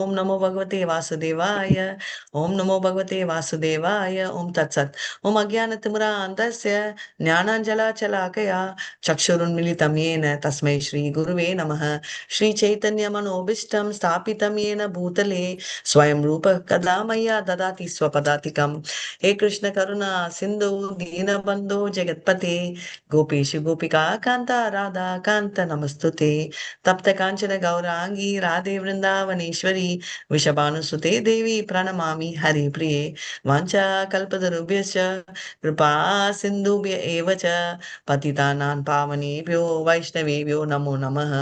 ओम नमो भगवते वासुदेवाय। ओम नमो भगवते वासुदेवाय। ओम तत्सत्। ओम अज्ञानतिमिरान्धस्य ज्ञानाञ्जलाशलाकया चक्षुरुन्मिलितं येन तस्मै श्री गुरुवे नमः। श्रीचैतन्यमनोभीष्टं स्थापितं येन भूतले स्वयं रूपः कदा मह्यं ददाति स्वपदातिकं। हे कृष्ण करुणा सिन्धु दीनबन्धो जगत्पते गोपेषु गोपिका कान्ता राधा कान्त नमस्तुते। तप्त कांचन गौरांगी राधे वृंदावनेश्वरी वृषभानुसुते देवी प्रणमामि हरिप्रिये। वाञ्छा कल्पतरुभ्यश्च कृपा सिन्धुभ्य एव च पतितानां पावनेभ्यो वैष्णवेभ्यो नमो नमः।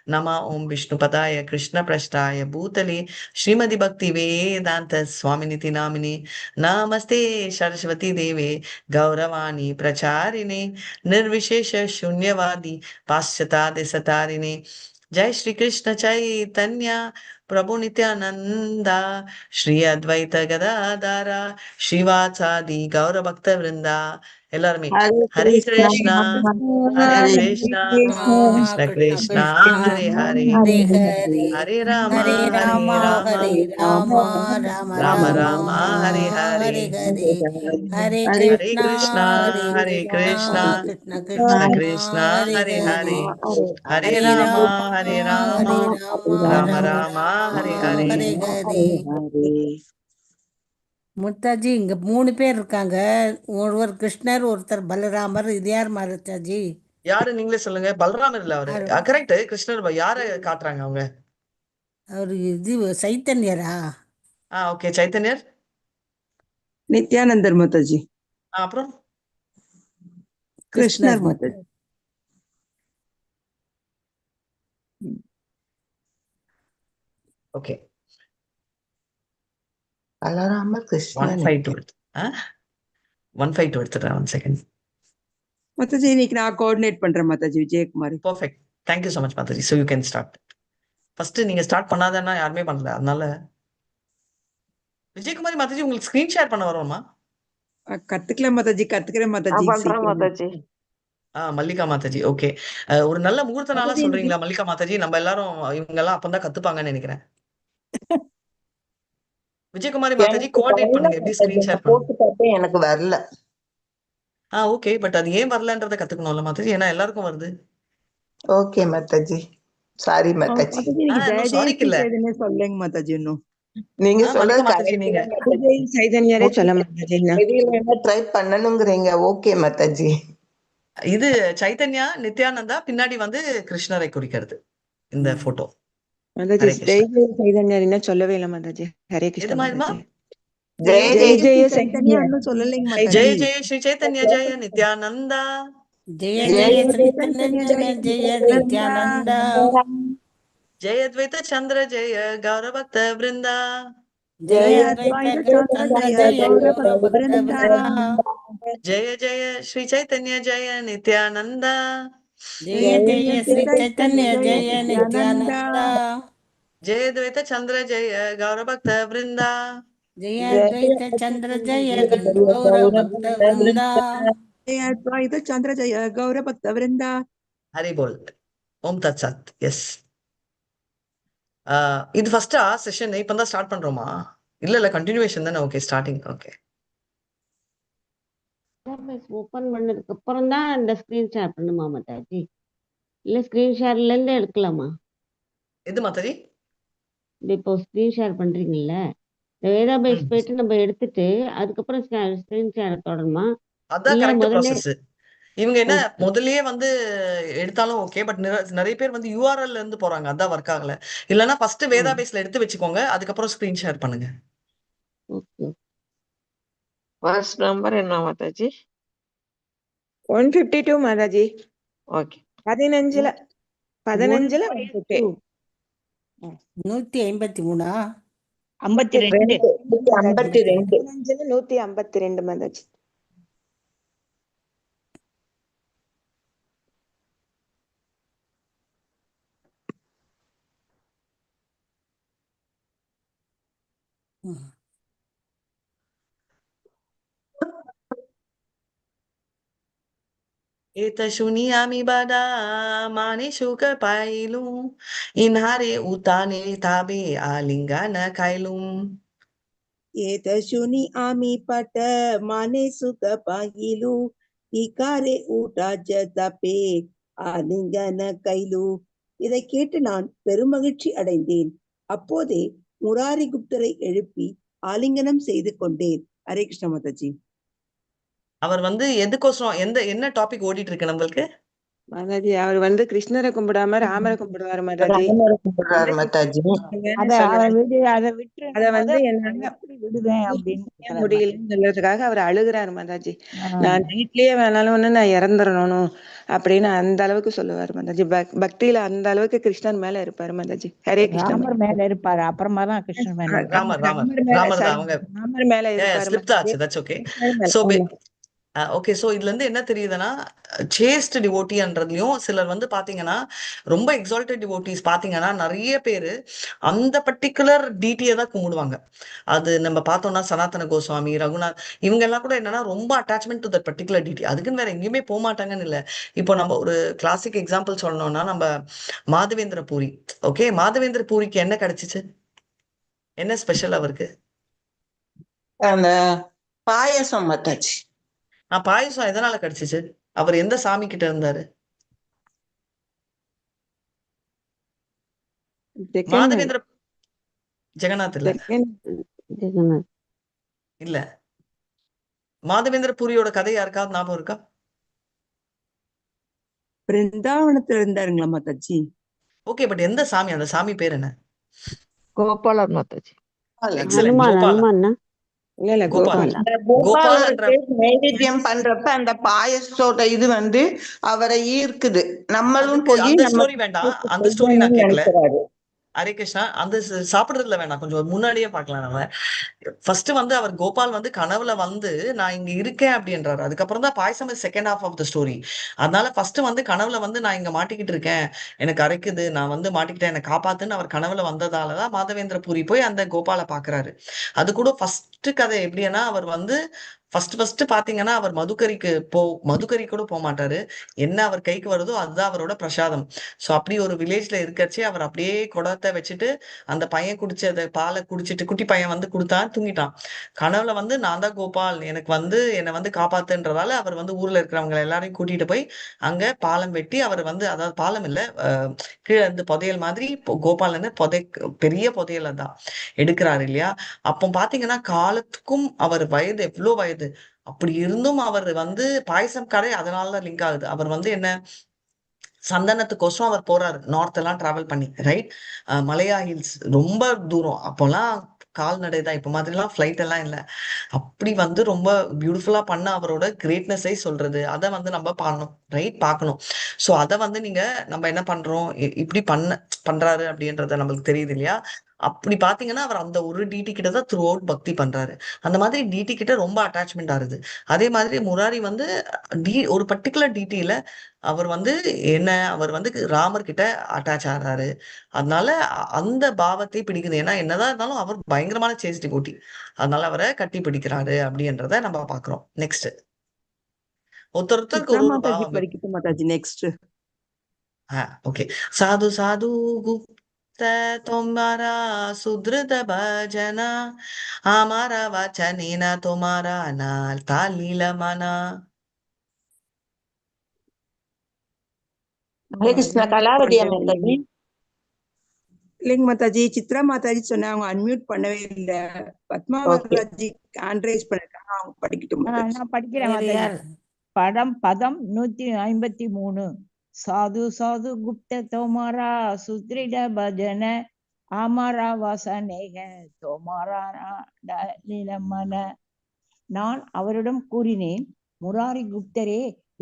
नमः ओं विष्णुपदाय कृष्णप्रष्टाय भूतले श्रीमति भक्ति वेदांत स्वामिनिति नामिने नमस्ते सरस्वती देवे गौरवाणी प्रचारिणे निर्विशेष शून्यवादी पाश्चात्य सतारिणे। जय श्री कृष्ण चैतन्य प्रभु नित्यानंदा श्री अद्वैत गदाधारा श्रीवासादि गौर भक्त वृंदा எல்லாருமே हरे ஹரே कृष्णा கிருஷ்ணா ஹரே हरे Krishna Krishna Krishna Krishna Krishna Hare Hare Hare हरे Hare Hare Rama Hare Hare Rama Rama Hare Rama Rama Rama Rama Rama Hare Hare Hare Hare Hare Hare Krishna Krishna Hare Hare Krishna Krishna Krishna Krishna Krishna Krishna Hare Hare Hare Hare Hare Hare Rama Rama Hare Rama Hare Rama Rama Rama Rama Hare Rama Hare Hare Hare. முத்தாஜி இங்க 3 பேர் இருக்காங்க. ஒருவர் கிருஷ்ணர், ஒருத்தர் பலராமர். இது யார் முத்தாஜி? யாரு நீங்களே சொல்லுங்க. பலராமர் இல்ல அவரு. யாரு? கரெக்ட். கிருஷ்ணர் யார காட்டுறாங்க அவங்க? அவரு இது சைத்தன்யரா? ஓகே. சைத்தன்யர். नित्यानंदर माताजी அப்புறம் कृष्णर கிருஷ்ணர் माताजी ஓகே. बलराम कृष्ण 152 எடுத்து 152 எடுத்துறேன். 1 செகண்ட். माताजी இன்னைக்கு நான் கோஆர்டினேட் பண்றேன் Mataji Vijayakumari. Perfect. Thank you so much Mataji. so you can start. First நீங்க ஸ்டார்ட் பண்ணாதன்னா யாருமே பண்ணல. அதனால விஜயகுமாரி மாதாஜி உங்களுக்கு ஸ்கிரீன் ஷேர் பண்ண வருமா? கத்துக்கலாம் மாதாஜி, கத்துக்கிறேன் மாதாஜி. பண்றேன் மாதாஜி. மல்லிகா மாதாஜி. ஓகே. ஒரு நல்ல முகூர்த்த நாளா மாதாஜி இன்னைக்கு சொல்றீங்களா மல்லிகா மாதாஜி? நம்ம எல்லாரும் இவங்க எல்லாம் அப்பதான் கத்துப்பாங்கன்னு நினைக்கிறேன். விஜயகுமாரி மாதாஜி எனக்கு கோஆர்டினேட் வரல பண்ணுங்க. எப்படி மாதாஜி. ஸ்கிரீன் ஷேர் நான் பண்ணணும்? போட்டு பார்த்தேன், எனக்கு வரல. ஓகே. பட் அது ஏன் வரலன்றத கத்துக்கணும்ல மாதாஜி? ஏன்னா எல்லாருக்கும் வருது. ஓகே மாதாஜி. சாரி மாதாஜி. மாதாஜி நீங்க ஜெய இன்னும் ஜெய சாரிக்கு ஸ்ரீ இல்ல. சைதன்ய சொல்லுங்க மாதாஜி. இன்னும் நீங்க சொல்றது மல்லிகா மாதாஜி கரெக்ட் நீங்க தான் மாதாஜி. விஜய் சைதன்யரே சொல்ல மாட்டாஜி. தெரியலன்னா ட்ரை பண்ணணுங்கிறீங்க. ஓகே மாதாஜி. இது சைத்தன்யா நித்யானந்தா பின்னாடி வந்து கிருஷ்ணரை குறிக்கிறது இந்த போட்டோ. மாதாஜி ஹரே கிருஷ்ணா. ஜெய் சைதன்யர் இன்னும் சொல்லவே இல்லை மாதாஜி. ஹரே கிருஷ்ண எது மாதிரிமா? மாதாஜி. ஜெய ஜெய ஜெய ஜெய் ஜெய ஸ்ரீ ஜெய சைத்தன்யா சைதன்யர் இன்னும் சொல்லலைங்க ஜெய மாதாஜி. சைதன்யர். ஜெய ஸ்ரீ சைத்தன்ய ஜெய நித்யானந்தா. ஜெய ஜெய ஜெய ஜெய ஸ்ரீ ஜெய சைத்தன்ய சைத்தன்ய ஜெய ஜெய ஜெய நித்யானந்தா. நித்யானந்தா. ஜெய அத்வைத சந்திர ஜெய கௌரபக்த பிருந்தா. ஜெய ஜெய அத்வைத அத்வைத சந்திர சந்திர ஜெய கௌர கௌர பக்த பக்த விருந்தா. விருந்தா. ஜெய ஜெய ஸ்ரீ சைத்தன்ய ஜெய நித்யானந்தா. ஜெய ஜெய ஜெய ஜெய ஸ்ரீ சைத்தன்ய சைத்தன்ய ஜெய ஜெய நித்யானந்தா. நித்யானந்தா. ஜெய அத்வைத சந்திர ஜெய கௌரபக்த பிருந்தா. ஜெய ஜெய அத்வைத சந்திர ஜெய ஜெய கௌர கௌர பக்த விருந்தா. ஜெய அத்வைத சந்திர ஜெய கௌர பக்த விருந்தா. ஹரி போல். ஓம் தத் சத். எஸ். இது ஃபர்ஸ்டா செஷன் இப்பதான் ஸ்டார்ட் பண்றோமா? இல்ல கண்டினியூவேஷன் தானே. Okay starting. ஓகே. ஓபன் பண்ணதுக்கு அப்புறம் தான் இந்த ஸ்கிரீன் ஷேர் பண்ணுமா மாதாஜி? இல்ல ஸ்கிரீன் ஷேர்ல இருந்து எடுக்கலாமா? எது மாதாஜி? இந்த இப்போ ஸ்கிரீன் ஷேர் பண்றீங்கல்ல, இந்த வேதாபேஸ் போயிட்டு நம்ம எடுத்துட்டு அதுக்கப்புறம் ஸ்கிரீன் ஷேர் தொடருமா? அதான் இல்ல கரெக்ட் முதல்ல ப்ராசஸ். இவங்க என்ன ஓகே முதல்லயே வந்து எடுத்தாலும் ஓகே. பட் நிறைய பேர் வந்து யூஆர்எல்ல இருந்து போறாங்க. அதான் ஒர்க் ஆகல. இல்லன்னா ஃபர்ஸ்ட் வேதா பேஸ்ல எடுத்து வச்சுக்கோங்க. அதுக்கப்புறம் ஸ்கிரீன் ஷேர் பண்ணுங்க. ஓகே. ஃபர்ஸ்ட் நம்பர் என்ன மாதாஜி? 152 மாதாஜி. ஓகே. 15ல 152. 153. 52. 152. 15ல 152 Mataji. Etashuniami bada mani suka pailum inhare utane tabe alingana kailum. ஏதசுனி ஆமி பட்ட மானே சுக பாகிலு இக்காரே ஊட்டாஜ தப்பே ஆலிங்கன கைலு. இதை கேட்டு நான் பெருமகிழ்ச்சி அடைந்தேன். அப்போதே முராரி குப்தரை எழுப்பி ஆலிங்கனம் செய்து கொண்டேன். ஹரே கிருஷ்ண மாதாஜி. அவர் வந்து எதுக்கோசரம் என்ன டாபிக் ஓடிட்டு இருக்கு நம்மளுக்கு? மாதாஜி அவர் கிருஷ்ணரை கும்பிடாம ராமரை கும்பிடுவாரு மாதாஜி. ராமரை கும்பிடுறாரு மாதாஜி. அத அதை விட்டுருங்க என்னால எப்படி விடுவேன் அப்படின்னு செய்ய கேக்குறாரு. முடியலன்னு சொல்றதுக்காக அவர் அழுகுறாரு மாதாஜி. ஆ. நான் நைட்லயே வேணாலும் நான் இறந்துடணும் அப்படின்னு அந்த அளவுக்கு சொல்லுவாரு மாதாஜி. பக்தியில அந்த அளவுக்கு கிருஷ்ணன் மேல இருப்பாரு மாதாஜி. ஹரே கிருஷ்ண ராமர் மேல இருப்பாரு, அப்புறமா தான் கிருஷ்ணன் மேல இருப்பாரு. ராமர் ராமர் தான் அவங்க மேல இருப்பாரு ஸ்லிப்ட் ஆச்சு. That's okay. So okay, so இதுல இருந்து என்ன தெரியுதுன்னா, சேஸ்ட் டிவோட்டின்றதுலயும் சிலர் வந்து பாத்தீங்கன்னா ரொம்ப எக்ஸால்டட் டிவோட்டிஸ் பாத்தீங்கன்னா நிறைய பேரு அந்த பர்டிகுலர் டிடியை தான் கும்பிடுவாங்க. அது நம்ம பார்த்தோம்னா சனாதன கோஸ்வாமி, ரகுநாத் இவங்க எல்லாம் கூட என்னன்னா ரொம்ப attachment to that particular DD. அதுக்குன்னு வேற எங்கேயுமே போக மாட்டாங்கன்னு இல்லை. இப்போ நம்ம ஒரு கிளாசிக் எக்ஸாம்பிள் சொல்லணும்னா நம்ம மாதவேந்திர பூரி. ஓகே, மாதவேந்திர பூரிக்கு என்ன கிடைச்சிச்சு? என்ன ஸ்பெஷல் அவருக்கு? அந்த பாயசம் மாதாஜி. பாயசம் எதனால கிடைச்சிச்சு? அவர் எந்த சாமி கிட்ட இருந்தாரு? மாதவேந்திர ஜெகநாத் இல்ல ஜெகநாத். இல்ல மாதவேந்திர பூரியோட கதை யாருக்காவது ஞாபகம் இருக்கா? பிருந்தாவனத்துல இருந்தாருங்களா மாதாஜி? ஓகே, பட் எந்த சாமி? அந்த சாமி பேர் என்ன? கோபாலர் மாதாஜி. எக்ஸலென்ட். ஹனுமான் கோபாலன். ஹனுமான்னா இல்ல கோபால். கோபால். கோபாலன்ற நைவேத்தியம் பண்றப்ப அந்த பாயசத்தோட இது அவரை ஈர்க்குது. நம்மளும் அதுக்கு போய் அந்த நம்ம ஸ்டோரி வேண்டாம். அந்த ஸ்டோரி நான் கேட்கல. நினைக்கிறாரு. ஹரே கிருஷ்ணா. அந்த சாப்பிடுறதுல வேணாம், கொஞ்சம் முன்னாடியே பார்க்கலாம். நம்ம ஃபர்ஸ்ட் வந்து அவர் கோபால் வந்து கனவுல வந்து நான் இங்க இருக்கேன் அப்படின்றாரு. அதுக்கப்புறம் தான் பாயசம் second half of the story. அதனால ஃபர்ஸ்ட் வந்து கனவுல வந்து நான் இங்க மாட்டிக்கிட்டு இருக்கேன், எனக்கு அரைக்குது, நான் வந்து மாட்டிக்கிட்டேன், என்னை காப்பாத்துன்னு அவர் கனவுல வந்ததாலதான் மாதவேந்திர பூரி போய் அந்த கோபாலை பாக்குறாரு. அது கூட ஃபர்ஸ்ட் கதை எப்படின்னா, அவர் வந்து ஃபர்ஸ்ட் பாத்தீங்கன்னா அவர் மதுக்கரி கூட போக மாட்டாரு. என்ன அவர் கைக்கு வருதோ அதுதான் அவரோட பிரசாதம். சோ அப்படி ஒரு வில்லேஜ்ல இருக்கச்சே அவர் அப்படியே குடத்தை வச்சுட்டு அந்த பையன் குடிச்ச பாலை குடிச்சிட்டு குட்டி பையன் வந்து கொடுத்தான், தூங்கிட்டான். கனவுல வந்து நான் தான் கோபால், எனக்கு வந்து என்னை வந்து காப்பாத்துன்றதால அவர் வந்து ஊர்ல இருக்கிறவங்க எல்லாரையும் கூட்டிட்டு போய் அங்க பாலம் வெட்டி அவர் வந்து, அதாவது பாலம் இல்ல, கீழே இருந்து புதையல் மாதிரி கோபாலன்னு பெரிய புதையல தான் எடுக்கிறாரு இல்லையா? அப்போ பாத்தீங்கன்னா காலத்துக்கும் அவர் வயது எவ்வளவு வயது, அப்படி இருந்தும் அவர் வந்து பாயசம் கடை அதனாலதான் லிங்க் ஆகுது. அவர் வந்து என்ன சந்தனத்துக்கோசரம் அவர் போறாரு, நார்த் எல்லாம் டிராவல் பண்ணி, ரைட்? மலையா ஹில்ஸ் ரொம்ப தூரம். அப்போல்லாம் கால்நடை தான், இப்ப மாதிரி எல்லாம் ஃபிளைட் எல்லாம் இல்ல. அப்படி வந்து ரொம்ப பியூட்டிஃபுல்லா பண்ண அவரோட கிரேட்னஸை சொல்றது, அதை வந்து நம்ம பண்ணணும், ரைட்? பார்க்கணும். சோ அதை வந்து நம்ம என்ன பண்றோம், இப்படி பண்றாரு அப்படின்றத நம்மளுக்கு தெரியுது இல்லையா? அப்படி பாத்தீங்கன்னா அவர் அந்த ஒரு டிடி கிட்ட தான் த்ரூ அவுட் பக்தி பண்றாரு. அந்த மாதிரி டிடி கிட்ட ரொம்ப அட்டாச்மெண்ட் ஆகுது. அதே மாதிரி முராரி வந்து ஒரு பர்டிகுலர் டிடியில அவர் வந்து அவர் வந்து ராமர் கிட்ட அட்டாச் ஆகிறாரு. அதனால அந்த பாவத்தை பிடிக்குது. ஏன்னா என்னதான் இருந்தாலும் அவர் பயங்கரமான சேஸ் டிவோட்டி, அதனால அவரை கட்டி பிடிக்கிறாரு அப்படின்றத நம்ம பாக்குறோம். நெக்ஸ்ட் ஒருத்தருக்கு ஒரு பாவம். படிக்கட்டும் மாதாஜி. Next okay. சாது சாது गुप्त तुम्हारा सुदृढ़ भजना हमारा वचन तुम्हारा नाल तालील मना. ஹரே கிருஷ்ணா. கலாவதியா மாதாஜி. இல்லைங்க மாதாஜி, சித்ரா மாதாஜி சொன்னாங்க, அவங்க அன்மியூட் பண்ணவே இல்ல. பத்மா மாதாஜி ஹேண்ட் ரைஸ் பண்ணிருக்காங்க, அவங்க படிக்கட்டும் மாதாஜி. நான் படிக்கிறேன் வேறு மாதாஜி. யார்? பதம் 153. साधु साधु गुप्त तुम्हारा सुदृढ़ भजन हमारा वासने है तुम्हारा मन. நான் அவரிடம் கூறினேன், முராரி குப்தரே,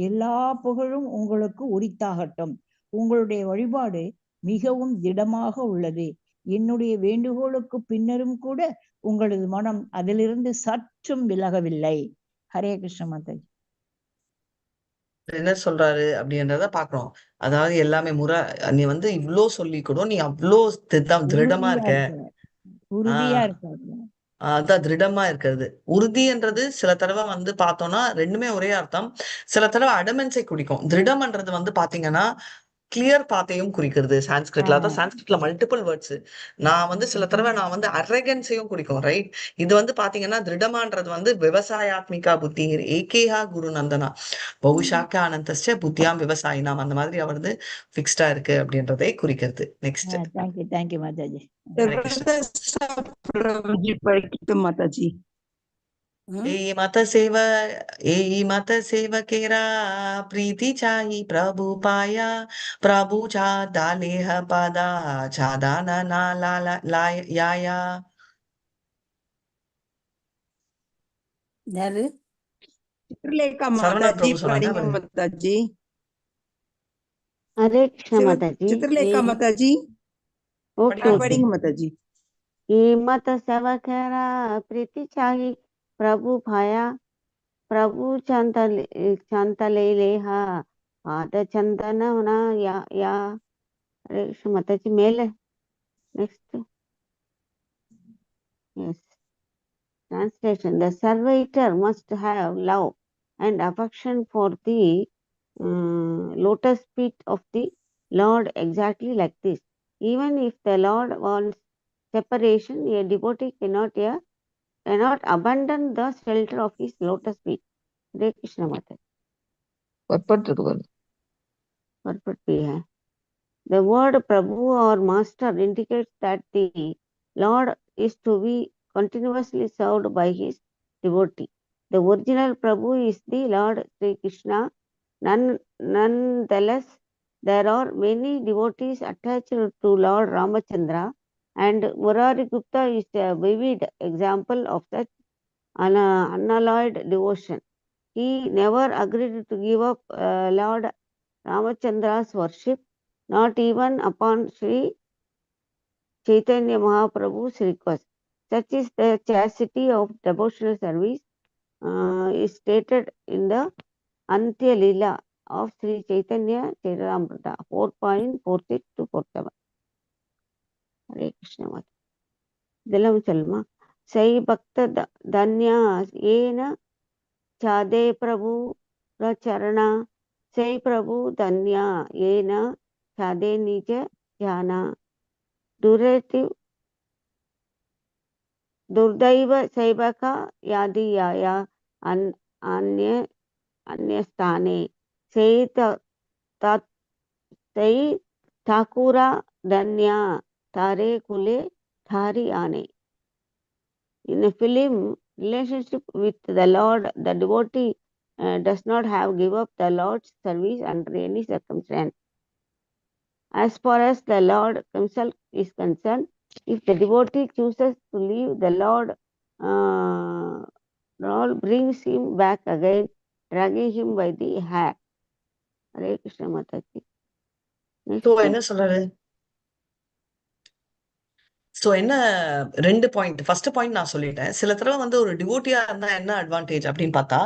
எல்லா புகழும் உங்களுக்கு உரித்தாகட்டும். உங்களுடைய வழிபாடு மிகவும் திடமாக உள்ளது. என்னுடைய வேண்டுகோளுக்கு பின்னரும் கூட உங்களது மனம் அதிலிருந்து சற்றும் விலகவில்லை. ஹரே கிருஷ்ண மாதாஜி. என்ன சொல்றாரு அப்படின்றத பாக்குறோம். அதாவது எல்லாமே நீ வந்து இவ்ளோ சொல்லி கூட நீ அவ்வளோ திருடமா இருக்க. உறுதியா இருக்காரு. அதான் திருடமா இருக்கிறது. உறுதின்றது சில தடவை வந்து பார்த்தோம்னா ரெண்டுமே ஒரே அர்த்தம். சில தடவை அடமென்ஸை குறிக்கும். திருடம்ன்றது வந்து பாத்தீங்கன்னா கிளியர் பாத்தையும் குறிக்கிறது சான்ஸ்கிரிட்ல. அதான் சான்ஸ்கிரிட்ல மல்டிபிள் வேர்ட்ஸ். நான் வந்து சில தடவை நான் வந்து அரகன்ஸையும் குறிக்கும், ரைட்? இது வந்து பாத்தீங்கன்னா திருடமான்றது வந்து விவசாயாத்மிகா புத்தி ஏகேஹா குரு நந்தனா பகுஷாக்க அனந்தஸ்ய புத்தியாம் விவசாயினாம், அந்த மாதிரி அவர் வந்து ஃபிக்ஸ்டா இருக்கு அப்படின்றதை குறிக்கிறது. நெக்ஸ்ட். தேங்க்யூ மாதாஜி. ஹரே கிருஷ்ணா. பிரபுஜி படிக்கட்டும் மாதாஜி. एई मत सेवकेरा प्रीति चाही प्रभु पाया प्रभु चा दालेह पदा चादाना ना लाया. யாரு? சித்ரலேகா சரவணா மாதாஜி பிரபு சொன்னாங்க படிங்க பாருங்க. மாதாஜி. ஹரே கிருஷ்ண மாதாஜி. Chitralekha Mataji okay okay. படிங்க மாதாஜி. मत सेवकेरा प्रीति चाही प्रभु भाया प्रभु चंतले लेहा पाद चंदन या. हरे कृष्ण माताजी मेले. Next. Yes. Translation. The servitor must have love and affection for the lotus feet of the Lord, exactly like this. Even if the Lord wants separation, a devotee cannot abandon the shelter of his lotus feet. Hare Krishna Mata. Purport bhi hai. The word Prabhu or Master indicates that the Lord is to be continuously served by his devotee. The original Prabhu is the Lord Sri Krishna. Nonetheless, there are many devotees attached to Lord Ramachandra, and Murari Gupta is a vivid example of such unalloyed devotion. He never agreed to give up Lord Ramachandra's worship, not even upon Sri Chaitanya Mahaprabhu's request. Such is the chastity of devotional service is stated in the Antya Lila of Sri Chaitanya Charitamrita 4.46 to 47. Hare Krishna Mata. இதெல்லாம் சொல்லுமா? சை பக்த தன்யா ஏன சாதே பிரபு ரச்சரணா சை பிரபு தன்யா ஏன சாதே நிஜ ஜானா दुर्दैव सैवक यादि याया अन्य स्थाने सै ठाकुरा धन्या तारे कुले थारी आने. In a film relationship with the Lord, the devotee does not have give up the Lord's service under any circumstance. As far as the Lord himself is concerned, if the devotee chooses to leave, the Lord brings him back again, dragging him by the hair. Hare Krishna Mataji. என்ன சொல்றாரு? So என்ன 2 point. First point நான் சொல்லிட்டேன். சில தடவை வந்து ஒரு டிவோட்டியா இருந்தா என்ன அட்வான்டேஜ் அப்படின்னு பார்த்தா,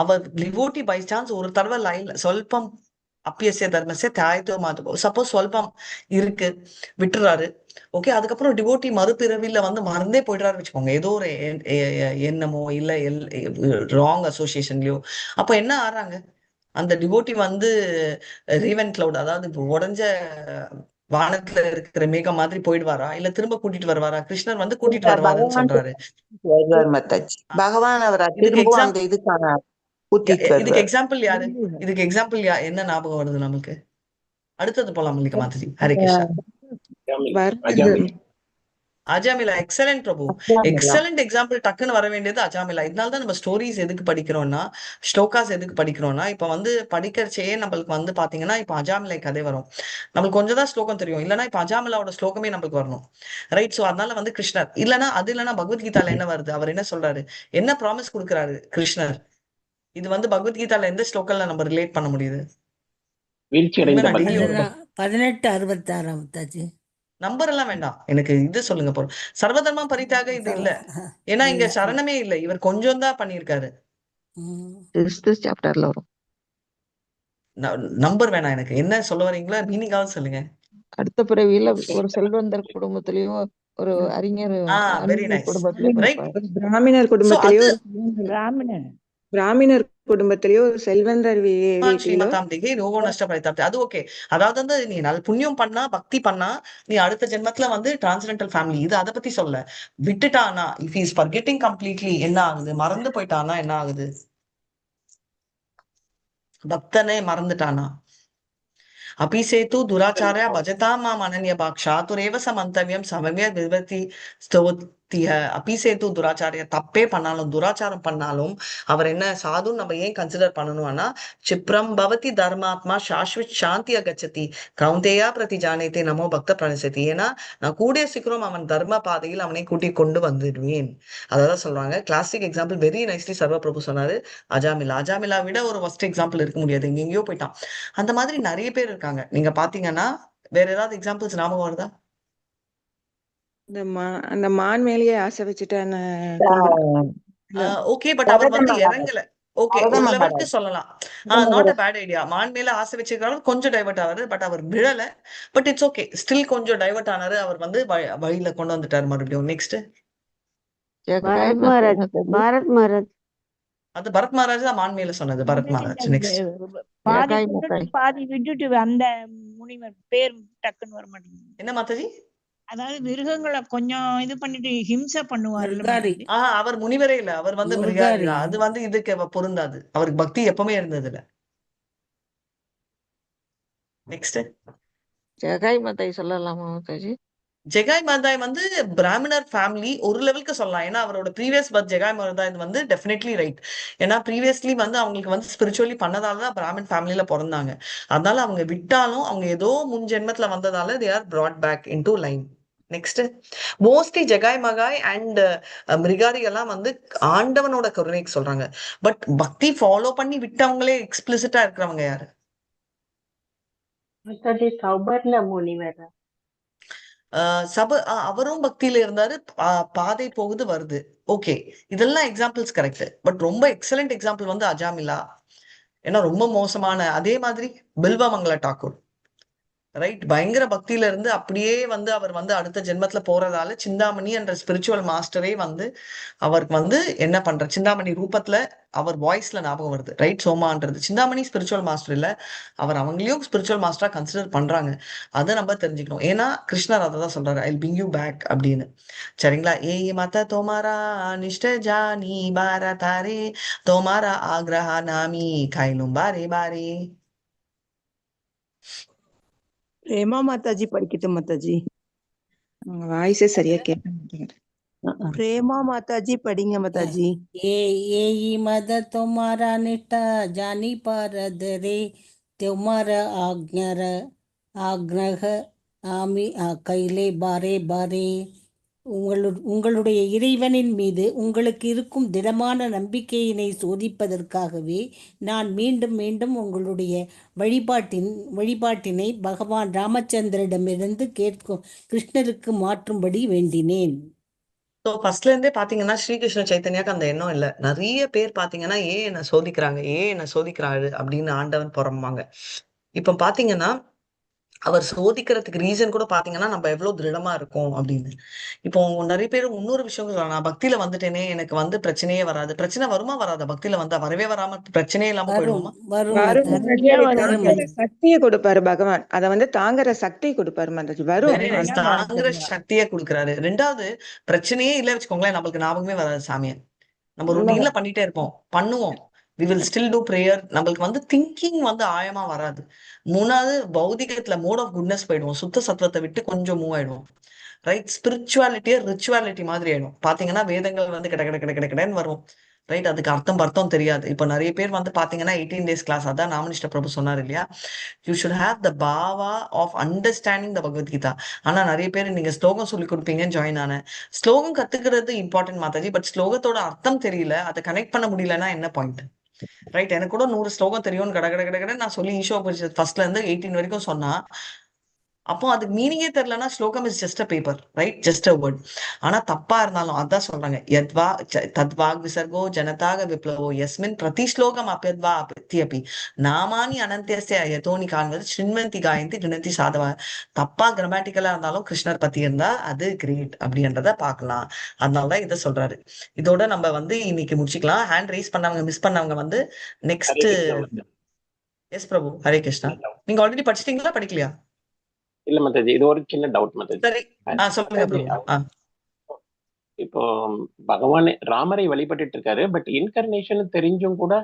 அவர் டிவோட்டி பை சான்ஸ் ஒரு தடவை லைன்ல சொல்பம் அப்பியசிய தர்மசிய தாயத்துவ மாத்து சப்போஸ் சொல்பம் இருக்கு விட்டுறாரு, ஓகே, அதுக்கப்புறம் டிவோட்டி மறுபிறவில வந்து மறந்தே போயிடுறாரு வச்சுக்கோங்க, ஏதோ ஒரு எண்ணமோ இல்ல ராங் அசோசியேஷன்லயோ, அப்ப என்ன ஆறாங்க அந்த டிவோட்டி வந்து ரீவன் கிளவுட், அதாவது உடஞ்ச வானத்துல இருக்கிற மேகம் மாதிரி போயிடுவாரா இல்ல திரும்ப கூட்டிட்டு வருவாரா? கிருஷ்ணர் வந்து கூட்டிட்டு வருவாருன்னு சொல்றாரு. பகவான் அவரை இதுக்கு திரும்பவும் அந்த இதுக்கான இதுக்கு எக்ஸாம்பிள் யாரு? இதுக்கு எக்ஸாம்பிள் என்ன ஞாபகம் வருது நமக்கு? அடுத்தது போலாம் Mallika Mataji. Hare Krishna. Ajamila. Excellent Prabhu. Excellent example. டக்குன்னு வர வேண்டியது அஜாமிலா. இதனாலதான் நம்ம ஸ்டோரிஸ் எதுக்கு படிக்கிறோம்னா, ஸ்லோகாஸ் எதுக்கு படிக்கிறோம்னா, இப்ப வந்து படிக்கிறச்சே நம்மளுக்கு வந்து பாத்தீங்கன்னா இப்ப அஜாமிலை கதை வரும், நம்மளுக்கு கொஞ்சம் தான் ஸ்லோகம் தெரியும், இல்லைன்னா இப்ப அஜாமிலாவோட ஸ்லோகமே நம்மளுக்கு வரணும், ரைட்? சோ அதனால வந்து கிருஷ்ணர் இல்லைன்னா அது இல்லைன்னா பகவத்கீதால என்ன வருது, அவர் என்ன சொல்றாரு, என்ன ப்ராமிஸ் கொடுக்குறாரு கிருஷ்ணர்? இது வந்து பகவத்கீதால எந்த ஸ்லோகம்ல நம்ம ரிலேட் பண்ண முடியுது? 1866 முத்தாஜி. நம்பர் எல்லாம் வேண்டாம் எனக்கு, இது சொல்லுங்க போறோம். சர்வதர்மம் பரித்யாக இது இல்ல, ஏன்னா இங்க சரணமே இல்ல, இவர் கொஞ்சம் தான் பண்ணிருக்காரு. சாப்டர்ல வரும். நம்பர் வேணாம் எனக்கு, என்ன சொல்ல வரீங்களா மீனிங்காவது சொல்லுங்க. அடுத்த பிறவியில ஒரு செல்வந்தர் குடும்பத்திலயும் ஒரு அறிஞர் வெரி நைஸ், குடும்பத்துல ரைட். பிறப்பாரு. ஒரு பிராமணர் சோ குடும்பத்திலயோ அது பிராமணன் பிராமணர் குடும்பத்திலயோ ஒரு செல்வந்தர் வீட்டிலோ ஸ்ரீமதாம்பிகை ரோகோ நஷ்டப்படுத்தாப்தி அது ஓகே. அதாவது வந்து நீ புண்ணியம் பண்ணா பக்தி பண்ணா நீ அடுத்த ஜென்மத்துல வந்து டிரான்சென்டல் ஃபேமிலி இது அதை பத்தி சொல்ல. விட்டுட்டானா இஃப் இஸ் ஃபர்கெட்டிங் கம்ப்ளீட்லி என்ன ஆகுது, மறந்து போயிட்டானா என்ன ஆகுது, பக்தனே மறந்துட்டானா. அபிசேத்து துராச்சாரியா பஜதாம் மாம் அனன்ய பாக்ஷா துரேவ சமந்தவியம் சமமே விபத்தி ஸ்தோத்திய. அபிசேத்து துராச்சாரியா தப்பே பண்ணாலும் துராச்சாரம் பண்ணாலும் அவர் என்ன சாதுன்னு நம்ம ஏன் கன்சிடர் பண்ணணும்னா சிப்ரம் பவதி தர்மாத்மா சாஸ்வத் சாந்தி அகச்சதி கவுந்தேயா பிரதி ஜானேதே நமோ பக்த பிரணசதி. ஏன்னா நான் கூடிய சீக்கிரம் அவன் தர்ம பாதையில் அவனை கூட்டி கொண்டு வந்துடுவேன். அதான் சொல்றாங்க. கிளாசிக் எக்ஸாம்பிள் வெரி நைஸ்லி சர்வ பிரபு சொன்னாரு. அஜாமிலா. அஜாமிலா விட ஒரு ஃபர்ஸ்ட் எக்ஸாம்பிள் இருக்க முடியாது, எங்கெங்கயோ போயிட்டான். அந்த மாதிரி நிறைய பேர் இருக்காங்க. நீங்க பாத்தீங்கன்னா வேற ஏதாவது எக்ஸாம்பிள்ஸ் ஞாபகம் வருதா? அந்த மான் மேலேயே ஆசை வச்சுட்டான குடும்பம். ஓகே, பட் அவர் வந்து இறங்கல. ஓகே, ஒரு லெவலுக்கு சொல்லலாம். Not a bad idea. மான் மேல ஆசை வச்சிருக்காரு, கொஞ்சம் டைவர்ட் ஆவாரு, பட் அவர் விழல. பட் இட்ஸ் ஓகே, ஸ்டில் கொஞ்சம் டைவர்ட் ஆனாரு. அவர் வந்து வழியில கொண்டு வந்துட்டாரு மறுபடியும். நெக்ஸ்ட் பாரத் மகாராஜ். பாரத் மகாராஜ் அது பரத் மகாராஜ் தான் மான் மேல சொன்னது. பரத் மகாராஜ். நெக்ஸ்ட் பாதி கொண்டுட்டு பாதி விட்டுட்டு அந்த முனிவர் பேர் டக்குன்னு வர மாட்டேங்குது. என்ன மாதாஜி? அதாவது மிருகங்களை கொஞ்சம் இது பண்ணிட்டு ஹிம்சை பண்ணுவார்ல மிருகாரி. மாதாஜி. அவர் முனிவரே இல்ல, அவர் வந்து மிருகாரி மிருகாரி. தான். அது வந்து இதுக்கு பொருந்தாது. அவருக்கு பக்தி எப்பவுமே இருந்தது இல்ல. நெக்ஸ்ட் ஜெகாய் மாதாஜி சொல்லலாமா மாதாஜி? ஜெகாய் மருதாய் வந்து பிராமணர் ஃபேமிலி ஒரு லெவலுக்கு சொல்லலாம். ஏன்னா அவரோட ப்ரீவியஸ் பர்த் ஜெகாய் மருதாய் வந்து டெஃபினெட்லி ரைட். ஏன்னா ப்ரீவியஸ்லி வந்து அவங்களுக்கு வந்து ஸ்பிரிச்சுவலி பண்ணதால தான் பிராமின் ஃபேமிலியில பிறந்தாங்க. அதனால அவங்க விட்டாலும் அவங்க ஏதோ முன் ஜென்மத்துல வந்ததால they are brought back into line. Next mostly Jagai Madhai and Mrigari எல்லாம் வந்து ஆண்டவனோட கருணைக்கு சொல்றாங்க. பட் பக்தி ஃபாலோ பண்ணி விட்டவங்களே எக்ஸ்பிளிசிட்டா இருக்கிறவங்க யாரு? சௌபர்ண முனிவர். அவரும் பக்தியில இருந்தாரு. பாதை போகுது வருது. ஓகே, இதெல்லாம் எக்ஸாம்பிள்ஸ் கரெக்ட். பட் ரொம்ப எக்ஸலண்ட் எக்ஸாம்பிள் வந்து அஜாமிலா. ஏன்னா ரொம்ப மோசமான. அதே மாதிரி பில்வமங்கல டாக்கூர், ரைட், பயங்கர பக்தியில இருந்து அப்படியே வந்து அவர் வந்து அடுத்த ஜென்மத்துல போறதால சிந்தாமணி என்ற ஸ்பிரிச்சுவல் மாஸ்டரே வந்து அவருக்கு வந்து என்ன பண்ற சிந்தாமணி ரூபத்துல அவர் வாய்ஸ்ல ஞாபகம் வருது. ரைட், சோமான்றது சிந்தாமணி ஸ்பிரிச்சுவல் மாஸ்டர் இல்ல, அவர் அவங்களையும் ஸ்பிரிச்சுவல் மாஸ்டரா கன்சிடர் பண்றாங்க. அதை நம்ம தெரிஞ்சுக்கணும். ஏன்னா கிருஷ்ணர் அதை தான் சொல்றாரு, ஐ பிங் யூ பேக் அப்படின்னு. சரிங்களா? ஏ மத தோமாரா நிஷ்ட ஜானி பாரா தாரே தோமாரா ஆக்ரஹா நாமி கைலும் பாரே பாரே. பிரேமா மாதாஜி படிக்கட்டும் மாதாஜி. உங்க வாய்ஸே சரியா கேட்க மாட்டேங்குது. பிரேமா மாதாஜி படிங்க மாதாஜி. ஏ மத तुम्हारा निष्ठा जानी पारद रे तुम्हारा ஆக்ஞர ஆமி கைலே பாரே பாரே. உங்களுடைய இறைவனின் மீது உங்களுக்கு இருக்கும் திடமான நம்பிக்கையினை சோதிப்பதற்காகவே நான் மீண்டும் மீண்டும் உங்களுடைய வழிபாட்டினை பகவான் ராமச்சந்திரனிடமிருந்து கேட்கும் கிருஷ்ணருக்கு மாற்றும்படி வேண்டினேன். ஸோ ஃபர்ஸ்ட்ல இருந்தே பாத்தீங்கன்னா ஸ்ரீகிருஷ்ண சைத்தன்யாக்கு அந்த எண்ணம் இல்ல. நிறைய பேர் பாத்தீங்கன்னா ஏன் என்ன சோதிக்கிறாங்க, ஏன் என்ன சோதிக்கிறாரு அப்படின்னு ஆண்டவன் புறம்பாங்க. இப்ப பாத்தீங்கன்னா அவர் சோதிக்கிறதுக்கு ரீசன் கூட பாத்தீங்கன்னா நம்ம எவ்வளவு திருடமா இருக்கோம் அப்படின்னு. இப்போ நிறைய பேர் இன்னொரு விஷயம் சொல்றாங்க, நான் பக்தியில வந்துட்டேனே எனக்கு வந்து பிரச்சனையே வராது. பிரச்சனை வருமா வராதா? பக்தியில வந்தா வரவே வராம பிரச்சனையே இல்லாம வரும் போயிடுமா? வரும் வரும் மாதாஜி. மாதாஜி. அதை வரும் தாங்குற சக்தியை கொடுப்பாரு பகவான். அதை வந்து தாங்குற சக்தி கொடுப்பாரு மாதாஜி. வரும். வெரி நைஸ், தாங்குற சக்தியை கொடுக்குறாரு. ரெண்டாவது, பிரச்சனையே இல்ல வச்சுக்கோங்களேன், நம்மளுக்கு ஞாபகமே வராது சாமியை. நம்ம ரொட்டீன்ல பண்ணிட்டே இருப்போம், பண்ணுவோம், we will still do prayer. நம்மளுக்கு வந்து திங்கிங் வந்து ஆழமா வராது. மூணாவது, பௌதிகத்துல மோட் ஆஃப் குட்னஸ் போயிடுவோம், சுத்த சத்துவத்தை விட்டு கொஞ்சம் மூவ் ஆயிடுவோம். ரைட், ஸ்பிரிச்சுவாலிட்டியா ரிச்சுவாலிட்டி மாதிரி ஆயிடும். பாத்தீங்கன்னா வேதங்கள் வந்து கிடன்னு வரும். ரைட், அதுக்கு அர்த்தம் தெரியாது. இப்போ நிறைய பேர் வந்து பாத்தீங்கன்னா 18 days கிளாஸ், அதான் நாமனிஷ்ட பிரபு சொன்னார் இல்லையா, you should have the power of understanding the Bhagavadgita. ஆனா நிறைய பேர் நீங்க ஸ்லோகம் சொல்லி கொடுப்பீங்கன்னு ஜாயின் ஆன. ஸ்லோகம் கத்துக்கிறது இம்பார்ட்டன்ட் மாதாஜி, பட் ஸ்லோகத்தோட அர்த்தம் தெரியல, அதை கனெக்ட் பண்ண முடியலன்னா என்ன பாயிண்ட்? ரைட், எனக்கு கூட 100 ஸ்லோகம் தெரியும்னு கடை நான் சொல்லி ஈஷோ ஃபர்ஸ்ட்ல இருந்து 18 வரைக்கும் சொன்னா அப்போ அதுக்கு மீனிங்கே தெரியலன்னா ஸ்லோகம் is just a paper, right? Just a word. ஆனா தப்பா இருந்தாலும் அதான் சொல்றாங்க, யத்வா தத்வாக் விசர்கோ ஜனதாக விப்ளவோ யஸ்மின் பிரதி ஸ்லோகம் அப்யத்வா அப்யபி நாமானி அனந்தியஸ்ய யதோனி காண்பது ஸ்ருண்வந்தி காயந்தி கிணந்தி சாதவா. தப்பா கிராமட்டிக்கலா இருந்தாலும் கிருஷ்ணர் பத்தி இருந்தா அது கிரேட் அப்படின்றத பார்க்கலாம். அதனாலதான் இதை சொல்றாரு. இதோட நம்ம வந்து இன்னைக்கு முடிச்சுக்கலாம். ஹேண்ட் ரைஸ் பண்ணவங்க மிஸ் பண்ணவங்க வந்து நெக்ஸ்ட். ஹரே கிருஷ்ணா மாதாஜி. எஸ் பிரபு, ஹரே கிருஷ்ணா. சின்ன doubt. நீங்க ஆல்ரெடி படிச்சிட்டீங்களா படிக்கலையா? இல்ல மாதாஜி, இது ஒரு சின்ன டவுட் மாதாஜி. சரி, சொல்லுங்க மாதாஜி, பிரபு. இப்போ பகவான் ராமரை வழிபட்டுட்டு இருக்காரு, பட் இன்கர்னேஷன் தெரிஞ்சும் கூட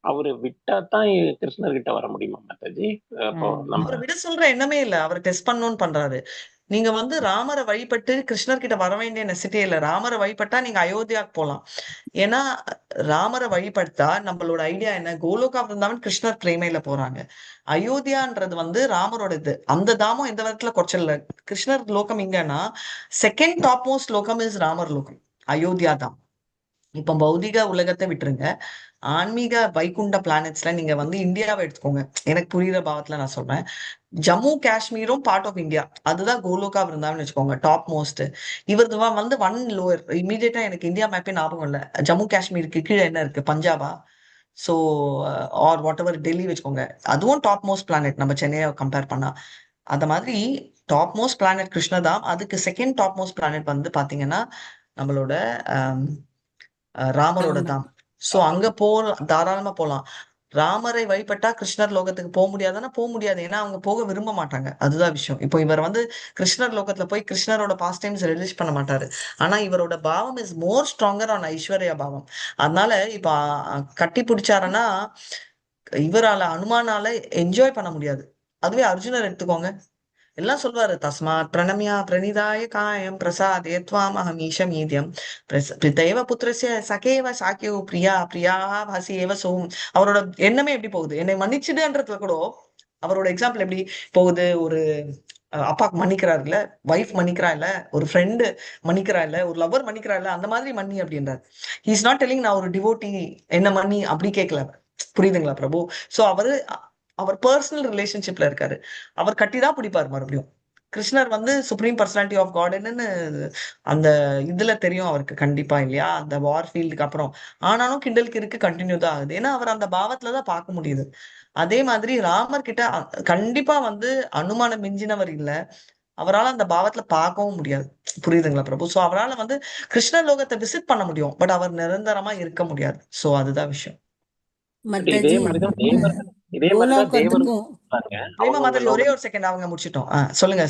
அவரு விட்டா தான் கிருஷ்ணர் கிட்ட வர முடியுமா மாதாஜி? அப்போ நம்ம அவரை விட சொல்ற எண்ணமே இல்ல, அவரை டெஸ்ட் பண்ணணும்னு பண்றாரு. நீங்க வந்து ராமரை வழிபட்டு கிருஷ்ணர் கிட்ட வர வேண்டிய நெசிட்டியே இல்ல. ராமரை வழிபட்டா நீங்க அயோத்தியாவுக்கு போலாம். ஏன்னா ராமரை வழிபடுத்தா நம்மளோட ஐடியா என்ன, கோலோகா இருந்தாலும் கிருஷ்ணர் பிரேமையில போறாங்க. அயோத்தியான்றது வந்து ராமரோட இது. அந்த தாமம் எந்த விதத்துல குறைச்சல் இல்ல. கிருஷ்ணர் லோகம் இங்கன்னா செகண்ட் டாப் மோஸ்ட் லோகம் இஸ் ராமர் லோகம், அயோத்தியா தான். இப்ப பௌதிக உலகத்தை விட்டுருங்க, ஆன்மீக வைகுண்ட பிளானட்ஸ்ல நீங்க வந்து இந்தியாவை எடுத்துக்கோங்க. எனக்கு புரியுற பாவத்துல நான் சொல்றேன். ஜம்மு காஷ்மீரும் பார்ட் ஆஃப் இந்தியா, அதுதான் கோலோகா இருந்தான்னு வச்சுக்கோங்க, டாப் மோஸ்ட். இவரது வந்து ஒன் லோவர். இமீடியட்டா எனக்கு இந்தியா மேப்பே ஞாபகம் இல்ல. ஜம்மு காஷ்மீருக்கு கீழே என்ன இருக்கு, பஞ்சாபா? So R what ever Delhi வச்சுக்கோங்க, அதுவும் டாப் மோஸ்ட் பிளானட் நம்ம சென்னையை கம்பேர் பண்ணா. அந்த மாதிரி டாப் மோஸ்ட் பிளானட் கிருஷ்ணதாம். அதுக்கு செகண்ட் டாப் மோஸ்ட் பிளானட் வந்து பாத்தீங்கன்னா நம்மளோட ராமரோட தாம். சோ அங்க தாராளமா போலாம். ராமரை வழிபட்டா கிருஷ்ணர் லோகத்துக்கு போக முடியாதுன்னா போக முடியாது. ஏன்னா அவங்க போக விரும்ப மாட்டாங்க. அதுதான் விஷயம். இப்போ இவர் வந்து கிருஷ்ணர் லோகத்துல போய் கிருஷ்ணரோட பாஸ்ட் டைம்ஸ் ரிலீஸ் பண்ண மாட்டாரு. ஆனா இவரோட பாவம் is more stronger on Aishwarya பாவம். அதனால இப்ப கட்டி பிடிச்சாருன்னா இவரால அனுமானால என்ஜாய் பண்ண முடியாது. அதுவே அர்ஜுனர் எடுத்துக்கோங்க, எல்லாம் சொல்வாரு, தஸ்மாத் பிரணமியா பிரணிதாய காயம் பிரசாத் ஏத்வாம் அகம் ஈஷமீதியம் பிதேவ புத்திரஸ்ய சகேவ சாக்கியோ பிரியா பிரியா வாசி ஏவ சோம். அவரோட எண்ணமே எப்படி போகுது, என்னை மன்னிச்சுடுன்றதுல கூட அவரோட எக்ஸாம்பிள் எப்படி போகுது. ஒரு அப்பாக்கு மன்னிக்கிறாரு இல்ல, வைஃப் மன்னிக்கிறா இல்ல, ஒரு ஃப்ரெண்டு மன்னிக்கிறா இல்ல, ஒரு லவர் மன்னிக்கிறா இல்ல, அந்த மாதிரி மன்னி அப்படின்றாரு. ஹி இஸ் நாட் டெல்லிங் நான் ஒரு டிவோட்டி என்ன மன்னி அப்படி கேட்கல. புரியுதுங்களா பிரபு? சோ அவர் பர்சனல் ரிலேஷன்ஷிப்ல இருக்காரு. அவர் கட்டிதான் பிடிப்பாரு மறுபடியும். கிருஷ்ணர் வந்து சுப்ரீம் பர்சனாலிட்டி ஆஃப் காட்னு அந்த இதுல தெரியும் அவருக்கு கண்டிப்பா, இல்லையா? அந்த வார் ஃபீல்டுக்கு அப்புறம் ஆனாலும் கிண்டலுக்கு இருக்கு கண்டினியூ தான் ஆகுது. ஏன்னா அவர் அந்த பாவத்துலதான் பார்க்க முடியுது. அதே மாதிரி ராமர் கிட்ட கண்டிப்பா வந்து அனுமானம் மிஞ்சினவர் இல்ல, அவரால் அந்த பாவத்துல பார்க்கவும் முடியாது. புரியுதுங்களா பிரபு? சோ அவரால் வந்து கிருஷ்ண லோகத்தை விசிட் பண்ண முடியும், பட் அவர் நிரந்தரமா இருக்க முடியாது. சோ அதுதான் விஷயம். இதே மாதாஜி மாதிரிதான் தேவர்கள் தேவர்களும் கோலோகத்துக்கும் பிரேமா மாதாஜி, ஒரே அவங்களோட ஒரு செகண்ட், அவங்க முடிச்சிட்டோம். சொல்லுங்க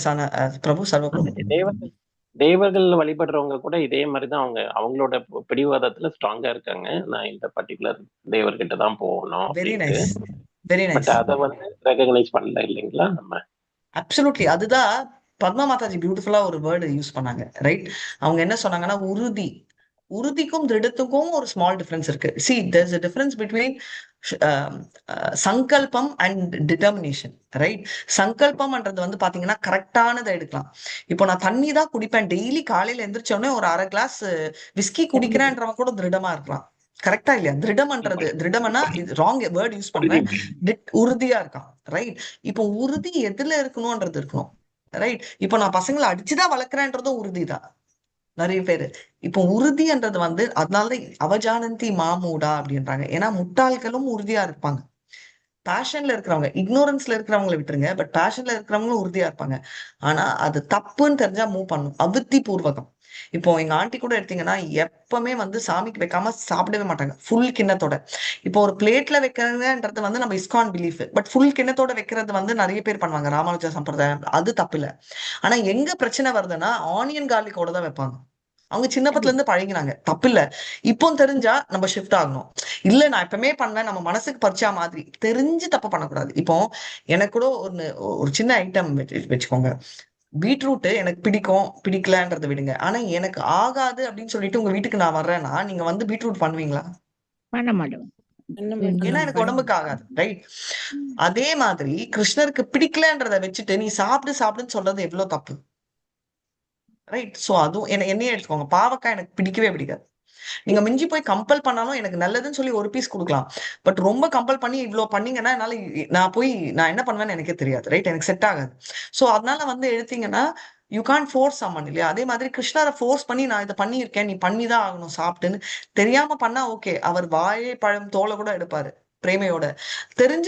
பிரபு, சர்வ பிரபு. தேவர்கள் வழிபடுறவங்க கூட இதே மாதிரிதான் அவங்களோட பிடிவாதத்துல ஸ்ட்ராங்கா இருக்காங்க. நான் இந்த பர்டிகுலர் தேவர்கிட்ட தான் போகணும் வெரி அப்படின்ட்டு. Nice, very but nice. அதை வந்து ரெகக்னைஸ் பண்ணல இல்லைங்களா நம்ம? அப்சல்யூட்லி. அதுதான் பத்மா மாதாஜி பியூட்டிஃபுல்லா ஒரு வேர்டு யூஸ் பண்ணாங்க, ரைட்? அவங்க என்ன சொன்னாங்கன்னா, உறுதிக்கும் திருடத்துக்கும் ஒரு ஸ்மால் டிஃபரன்ஸ் இருக்கு. C there's a difference between சங்கல்பம் அண்ட் டிட்டர்மினேஷன், ரைட்? சங்கல்பம்ன்றது வந்து பாத்தீங்கன்னா கரெக்டானதை எடுக்கலாம். இப்போ நான் தண்ணி தான் குடிப்பேன் டெய்லி, காலையில எந்திரிச்ச உடனே ஒரு அரை கிளாஸ் விஸ்கி குடிக்கிறேன்றவன் கூட திருடமா இருக்கலாம். கரெக்டா இல்லையா? திருடம்னா இது ராங் வேர்ட் யூஸ் பண்றேன். உறுதியா இருக்கான், ரைட்? இப்போ உறுதி எதுல இருக்கணும்ன்றது இருக்கணும், ரைட்? இப்போ நான் பசங்களை அடிச்சுதான் வளர்க்குறேன்றதும் உறுதிதான் நிறைய பேரு. இப்போ உறுதின்றது வந்து அதனாலதான் அவஜானந்தி மாமூடா அப்படின்றாங்க. ஏன்னா முட்டாள்களும் உறுதியா இருப்பாங்க. பேஷன்ல இருக்கிறவங்க, இக்னோரன்ஸ்ல இருக்கிறவங்களை விட்டுருங்க, பட் பேஷன்ல இருக்கிறவங்களும் உறுதியா இருப்பாங்க. ஆனா அது தப்புன்னு தெரிஞ்சா மூவ் பண்ணும். அவித்தி பூர்வகம். இப்போ எங்க ஆண்டி கூட எடுத்தீங்கன்னா எப்பவுமே வந்து சாமிக்கு வைக்காம சாப்பிடவே மாட்டாங்க ஃபுல் கிண்ணத்தோட. இப்போ ஒரு பிளேட்ல வைக்கிறதுன்றது வந்து நம்ம இஸ்கான் பிலீஃப், பட் ஃபுல் கிண்ணத்தோட வைக்கிறது வந்து நிறைய பேர் பண்ணுவாங்க ராமானுஜ சம்பிரதாயம், அது தப்பு இல்ல. ஆனா எங்க பிரச்சனை வருதுன்னா ஆனியன் கார்லிக்கோட தான் வைப்பாங்க. அவங்க சின்ன பத்துல இருந்து பழகினாங்க, தப்பு இல்ல. இப்போ தெரிஞ்சா நம்ம ஷிஃப்ட் ஆகணும். இல்ல நான் எப்பவுமே பண்ணுவேன், நம்ம மனசுக்கு பறிச்சா மாதிரி தெரிஞ்சு தப்பு பண்ணக்கூடாது. இப்போ எனக்கு கூட ஒரு சின்ன ஐட்டம் வச்சுக்கோங்க, பீட்ரூட் எனக்கு பிடிக்கும் பிடிக்கலன்றதை விடுங்க, ஆனா எனக்கு ஆகாது அப்படின்னு சொல்லிட்டு உங்க வீட்டுக்கு நான் வர்றேன்னா நீங்க வந்து பீட்ரூட் பண்ணுவீங்களா? பண்ண மாட்டோம். ஏன்னா எனக்கு உடம்புக்கு ஆகாது, ரைட்? அதே மாதிரி கிருஷ்ணருக்கு பிடிக்கலன்றதை வச்சுட்டு நீ சாப்பிடுன்னு சொல்றது எவ்வளவு தப்பு, ரைட்? சோ அதுவும் என்னையே எடுத்துக்கோங்க, பாவக்காய் எனக்கு பிடிக்கவே பிடிக்காது. நீங்க மிஞ்சி போய் கம்பல் பண்ணாலும் எனக்கு நல்லதுன்னு சொல்லி ஒரு பீஸ் கொடுக்கலாம். பட் ரொம்ப கம்பல் பண்ணி இவ்வளவு பண்ணீங்கன்னா என்னால நான் என்ன பண்ணுவேன்னு எனக்கே தெரியாது. ரைட், எனக்கு செட் ஆகாது. சோ அதனால வந்து எடுத்தீங்கன்னா யூ கான் ஃபோர்ஸ் சம்மன் இல்லையா? அதே மாதிரி கிருஷ்ணரை ஃபோர்ஸ் பண்ணி நான் இதை பண்ணியிருக்கேன், நீ பண்ணிதான் ஆகணும் சாப்பிட்டுன்னு தெரியாம பண்ணா ஓகே, அவர் வாழை பழம் தோலை கூட எடுப்பாரு பிரேமையோட.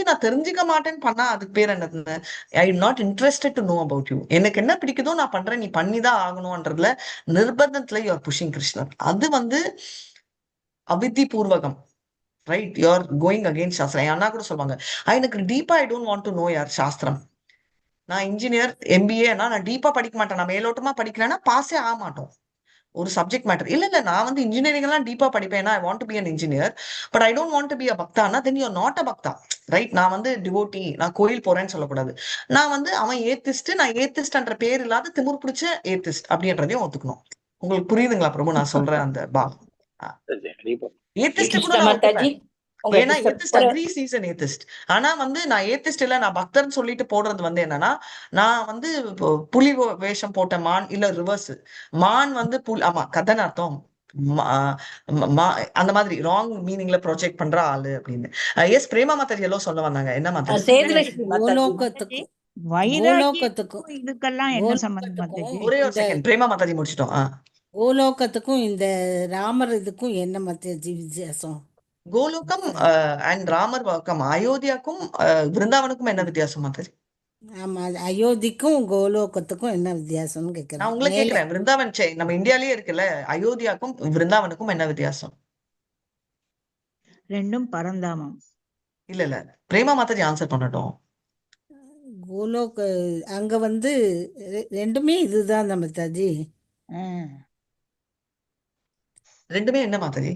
நான் தெரிஞ்சுக்க மாட்டேன்னு பண்ணா அதுக்கு பேர் என்னதுன்னு, I am not interested to know about you. எனக்கு என்ன பிடிக்குதோ நான் பண்றேன், நீ பண்ணிதான் ஆகணும்ன்றதுல நிர்பந்தத்துல யூ ஆர் புஷிங் கிருஷ்ணர். அது வந்து அவித்தி பூர்வகம். Right, you are going against சாஸ்திரம். என் அண்ணா கூட சொல்லுவாங்க, எனக்கு டீப்பா I don't want to know யார் சாஸ்திரம். நான் இன்ஜினியர் எம்பிஏனா நான் டீப்பா படிக்க மாட்டேன். நான் மேலோட்டமா படிக்கிறேன்னா பாஸே ஆக மாட்டோம் ஒரு சப்ஜெக்ட் மேட்டர். இல்ல நான் வந்து இன்ஜினியரிங் எல்லாம் டீப்பா படிப்பேன். I want to be an engineer, but I don't want to be a பக்தானா, then you are not a bhakta. Right, நான் வந்து டிவோட்டி, நான் கோயில் போறேன்னு சொல்லக்கூடாது. நான் வந்து அவன் ஏத்திஸ்ட், நான் ஏத்திஸ்ட்ன்ற பேர் இல்லாத திமிர் பிடிச்ச ஏத்திஸ்ட் அப்படின்றதையும் ஒத்துக்கணும். உங்களுக்கு புரியுதுங்களா பிரபு நான் சொல்றேன் அந்த பாகம்? ஏத்திஸ்ட் கூட நான் ஒத்துப்பேன். ஏன்னா atheist agrees is an atheist. ஆனா வந்து நான் ஏத்திஸ்ட் இல்ல, நான் பக்தர்னு சொல்லிட்டு போடுறது வந்து என்னன்னா, நான் வந்து புலி வேஷம் போட்ட மான் இல்ல ரிவர்ஸ் மான் வந்து ஆமா கதன் அர்த்தம் அந்த மாதிரி ராங் மீனிங்ல ப்ரொஜெக்ட் பண்ற ஆளு அப்படின்னு. எஸ் பிரேமா மாதாஜி எல்லாம் சொல்ல வந்தாங்க. என்ன மாதாஜி? இதுக்கெல்லாம் என்ன சம்பந்தம்? ஒரே ஒரு செகண்ட், பிரேமா மாதாஜி முடிச்சிட்டோம். கோலோகத்துக்கும் இந்த ராமர் இதுக்கும் என்ன மாதாஜி வித்தியாசம்? கோலோகம் அண்ட் ராமர் வாக்கம், அயோத்தியாக்கும் விருந்தாவனுக்கும் என்ன வித்தியாசம் மாதாஜி? ஆமா, அயோத்திக்கும் கோலோகத்துக்கும் என்ன வித்தியாசம்னு நான் கேக்குறேன். உங்களை கேக்குறேன், விருந்தாவன் நம்ம இந்தியாலயே இருக்குல்ல, அயோத்தியாக்கும் விருந்தாவனுக்கும் என்ன வித்தியாசம்? ரெண்டும் பரந்தாமம். இல்ல பிரேமா மாதாஜி ஆன்சர் பண்ணட்டும். கோலோக அங்க வந்து ரெண்டுமே இதுதான் மாதாஜி. ரெண்டுமே என்ன மாதாஜி?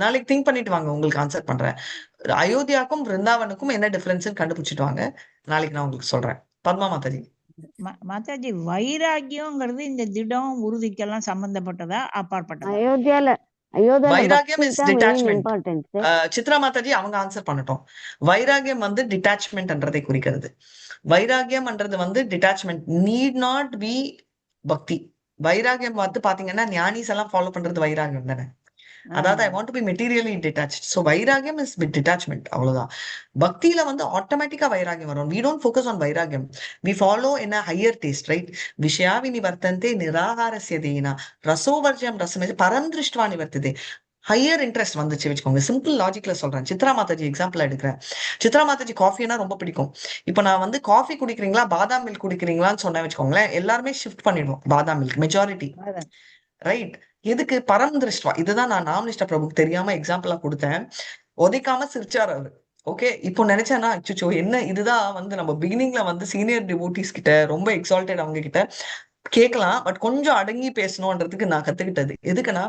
நாளைக்கு திங்க் பண்ணிட்டு வாங்க, உங்களுக்கு ஆன்சர் பண்றேன். அயோத்தியாக்கும் விருந்தாவனுக்கும் என்ன டிஃபரன்ஸ் கண்டுபிடிச்சிட்டு வாங்க, நாளைக்கு நான் உங்களுக்கு சொல்றேன். பத்மா மாதாஜி. மாதாஜி, வைராகியம்ங்கிறது இந்த திடம் உறுதிக்கெல்லாம் சம்பந்தப்பட்டதா அப்பாற்பட்டதா? வைராகியம் இஸ் டிட்டாச்மெண்ட். சித்ரா மாதாஜி அவங்க ஆன்சர் பண்ணட்டும். வைராகியம் வந்து டிட்டாச்மெண்ட்ன்றதை குறிக்கிறது. வைராகியம்ன்றது வந்து டிட்டாச்மெண்ட், நீட் நாட் பி பக்தி. வைராகியம் வந்து பாத்தீங்கன்னா ஞானிஸ் எல்லாம் ஃபாலோ பண்றது வைராகியம் தானே. அதாவது I want to be materially detached. So வைராகியம் இஸ் வித் டிட்டாச்மெண்ட், அவ்வளவுதான். பக்தியில வந்து ஆட்டோமேட்டிக்கா வைராகியம் வரும். வி டோன்ட் ஃபோக்கஸ் ஆன் வைராகியம், we follow in a higher taste. Right, விஷயாவி நிவர்த்தந்தே நிராகாரஸ்ய தேனா ரசோவர்ஜம் ரசமே பரம் திருஷ்டுவா நிவர்த்ததே. ஹையர் இன்ட்ரெஸ்ட் வந்துச்சு வச்சுக்கோங்க. சிம்பிள் லாஜிக்ல சொல்றேன். சித்ரா மாதாஜி எக்ஸாம்பிள் எடுக்கிறேன். சித்ரா மாதாஜி காஃபினா ரொம்ப பிடிக்கும். இப்ப நான் வந்து காஃபி குடிக்கிறீங்களா பாதாம் மில்க் குடிக்கிறீங்களான்னு சொன்னேன் வச்சுக்கோங்களேன், எல்லாருமே ஷிஃப்ட் பண்ணிடுவோம் பாதாம் மில்க், மெஜாரிட்டி. ரைட், எதுக்கு? பரம் திருஷ்டுவா. இதுதான் நான் நாமனிஷ்ட பிரபுக்கு தெரியாம எக்ஸாம்பிளா கொடுத்தேன். உதைக்காம சிரிச்சார் அவரு. ஓகே, இப்போ நினைச்சேன்னா அச்சோ என்ன இதுதான் வந்து நம்ம பிகினிங்ல வந்து சீனியர் டிவோட்டிஸ் கிட்ட ரொம்ப எக்ஸால்டட் அவங்க கிட்ட கேட்கலாம், பட் கொஞ்சம் அடங்கி பேசணும்ன்றதுக்கு நான் கத்துக்கிட்டது. எதுக்குன்னா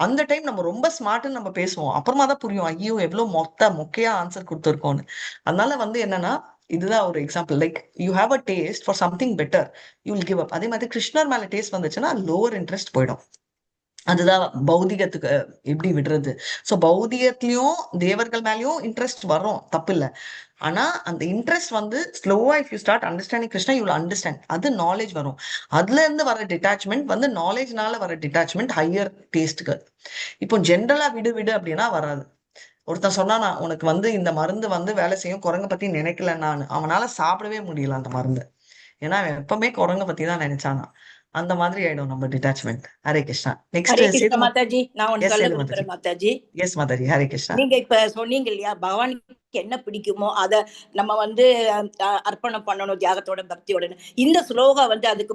அந்த டைம் நம்ம ரொம்ப ஸ்மார்ட்னு நம்ம பேசுவோம், அப்புறமா தான் புரியும் ஐயோ எவ்வளவு மொக்கையா ஆன்சர் கொடுத்துருக்கோம்னு. அதனால வந்து என்னன்னா இதுதான் ஒரு example. Like you have a taste for something better, you will give up. அதே மாதிரி கிருஷ்ணர் மேல டேஸ்ட் வந்துச்சுன்னா லோவர் இன்ட்ரெஸ்ட் போயிடும். அதுதான் பௌதிகத்துக்கு எப்படி விடுறது. சோ பௌதிகத்திலயும் தேவர்கள் மேலயும் இன்ட்ரெஸ்ட் வரும், தப்பு இல்ல. ஆனா அந்த இன்ட்ரெஸ்ட் வந்து ஸ்லோவா if you start understanding Krishna you will understand. அது நாலேஜ் வரும். அதுல இருந்து வர டிட்டாச்மெண்ட் வந்து நாலேஜ்னால வர டிட்டாச்மெண்ட் ஹையர் டேஸ்ட்க்கு. இப்போ ஜென்ரலா விடு அப்படின்னா வராது. ஒருத்தன் சொன்னா நான் உனக்கு வந்து இந்த மருந்து வந்து வேலை செய்யும், குரங்க பத்தி நினைக்கல, நான் அவனால சாப்பிடவே முடியல அந்த மருந்து, ஏன்னா அவன் எப்பவுமே குரங்க பத்தி தான் நினைச்சானா. அந்த மாதிரி ஆயிடும் நம்ம டிட்டாச்மெண்ட். ஹரே கிருஷ்ணா. நெக்ஸ்ட் மாதாஜி, நான் ஒன்னு சொல்ல விரும்புறேன் மாதாஜி. எஸ் மாதாஜி, ஹரே கிருஷ்ணா. நீங்க இப்ப சொன்னீங்க இல்லையா, பகவானுக்கு என்ன பிடிக்குமோ அத நம்ம வந்து அர்ப்பணம் பண்ணணும் தியாகத்தோட பக்தியோட. இந்த ஸ்லோகா வந்து அதுக்கு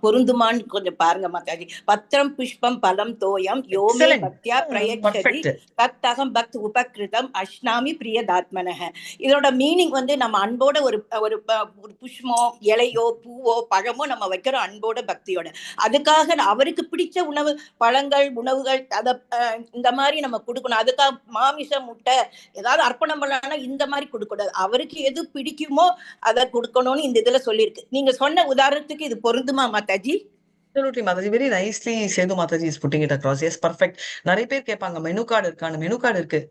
பொருந்துமான்னு கொஞ்சம் பாருங்க மாதாஜி. பத்திரம் புஷ்பம் பலம் தோயம் யோமே பக்தியா பிரயச்சதி தத்தகம் பக்த் உபகிருதம் அஷ்னாமி பிரியதாத்மனஹ. இதோட மீனிங் வந்து நம்ம அன்போட ஒரு புஷ்பமோ இலையோ பூவோ பழமோ நம்ம வைக்கிறோம் அன்போட பக்தியோட. அதுக்காக அவருக்கு பிடிச்ச உணவு பழங்கள் உணவுகள் அத இந்த மாதிரி நம்ம கொடுக்கணும். அதுக்காக மாமிசம் முட்டை ஏதாவது அர்ப்பணம் பண்ண இந்த மாதிரி கொடுக்கூடாது. அவருக்கு எது பிடிக்குமோ அதை கொடுக்கணும்னு இந்த இதுல சொல்லியிருக்கு. நீங்க சொன்ன உதாரணத்துக்கு இது பொருந்துமா Mataji? Absolutely Mataji, very nicely Setu Mataji is putting it across. Yes, perfect. நிறைய பேர் கேட்பாங்க மெனு கார்டு இருக்கான்னு. மெனு கார்டு இருக்கு.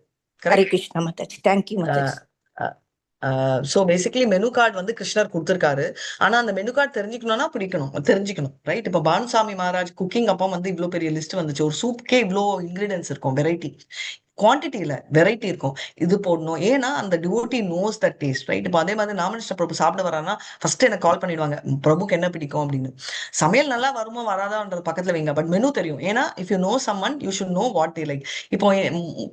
Hare Krishna Mataji, thank you Mataji. So basically menu card வந்து கிருஷ்ணர் கொடுத்துருக்காரு. ஆனா அந்த மெனு கார்டு தெரிஞ்சுக்கணும்னா தெரிஞ்சுக்கணும், ரைட்? இப்ப பானுசாமி மகாராஜ் குக்கிங் அப்போ வந்து இவ்வளவு பெரிய லிஸ்ட் வந்துச்சு. ஒரு சூப்கே இவ்வளோ இன்கிரீடியன்ஸ் இருக்கும், வெரைட்டி குவான்டிட்டியில வெரைட்டி இருக்கும். இது போடணும், ஏன்னா அந்த devotee nose the taste, right? இப்போ அதே மாதிரி நாமனிஷ்ட பிரபு சாப்பிட வரான்னா ஃபர்ஸ்ட் எனக்கு கால் பண்ணிடுவாங்க, பிரபுக்கு என்ன பிடிக்கும் அப்படின்னு. சமையல் நல்லா வருமோ வராதான்றது பக்கத்துல வைங்க, பட் மெனு தெரியும். ஏன்னா if you know someone you should know what they like. இப்போ